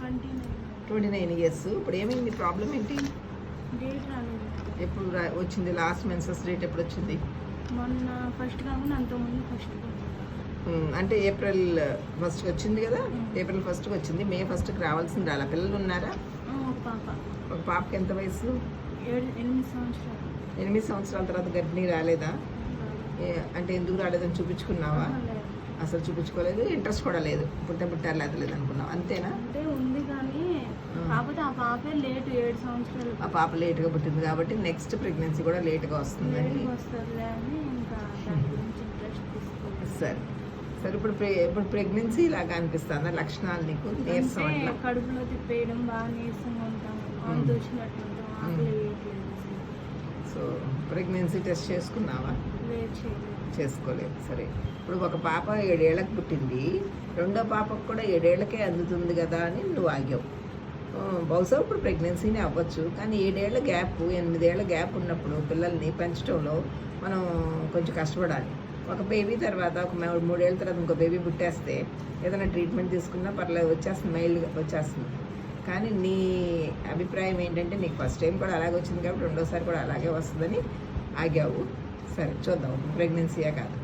29 years. ఇప్పుడు ఏమైంది, problem ఏంటి? డేట్ రాలేదు. ఎప్పుడు వచ్చింది లాస్ట్ మెన్సెస్ డేట్ ఎప్పుడు వచ్చింది? మొన్న ఫస్ట్ కాకుండా అంతకుముందు ఫస్ట్. అంటే ఏప్రిల్ 1st వచ్చింది కదా. ఏప్రిల్ 1st వచ్చింది, మే 1st రావాల్సింది. అలా పిల్లలు ఉన్నారా? ఒక పాపకి ఎంత వయసు? 8 సంవత్సరాలు. 8 సంవత్సరాల తర్వాత గర్భిణీ రాలేదా? అంటే ఎందుకు రాలేదని చూపించుకున్నావా? అసలు చూపించుకోలేదు, ఇంట్రెస్ట్ కూడా లేదు, పుట్టారు లేదు అనుకున్నావు, అంతేనా? అంటే ఉంది కానీ కాకపోతే ఆ పాపే లేట్ 7 సంవత్సరాలు. ఆ పాప లేట్గా పుట్టింది కాబట్టి నెక్స్ట్ ప్రెగ్నెన్సీ కూడా లేట్గా వస్తుందని. సరే సరే. ఇప్పుడు ప్రెగ్నెన్సీ లాగా అనిపిస్తుందా లక్షణాలు నీకు? నీరసం అట్లా కడుపులో తిప్పేయడం, బాగా నీరసంగా ఉంటాము, వచ్చినట్టు సో ప్రెగ్నెన్సీ టెస్ట్ చేసుకున్నావా? చేసుకోలేదు. సరే, ఇప్పుడు ఒక పాప 7 ఏళ్ళకి పుట్టింది, రెండో పాపకు కూడా 7 ఏళ్ళకే అందుతుంది కదా అని నువ్వు ఆగావు. బహుశా ఇప్పుడు ప్రెగ్నెన్సీనే అవ్వచ్చు, కానీ 7 ఏళ్ళ గ్యాప్, 8 ఏళ్ళ గ్యాప్ ఉన్నప్పుడు పిల్లల్ని పెంచడంలో మనం కొంచెం కష్టపడాలి. ఒక బేబీ తర్వాత ఒక 3 ఏళ్ళ తర్వాత ఇంకో బేబీ పుట్టేస్తే ఏదైనా ట్రీట్మెంట్ తీసుకున్నా పర్లేదు, వచ్చేస్తుంది, మైల్డ్గా వచ్చేస్తుంది. కానీ నీ అభిప్రాయం ఏంటంటే నీకు ఫస్ట్ టైం కూడా అలాగే వచ్చింది కాబట్టి రెండోసారి కూడా అలాగే వస్తుందని ఆగావు. సరే చూద్దాం ప్రెగ్నెన్సీయా కాదు.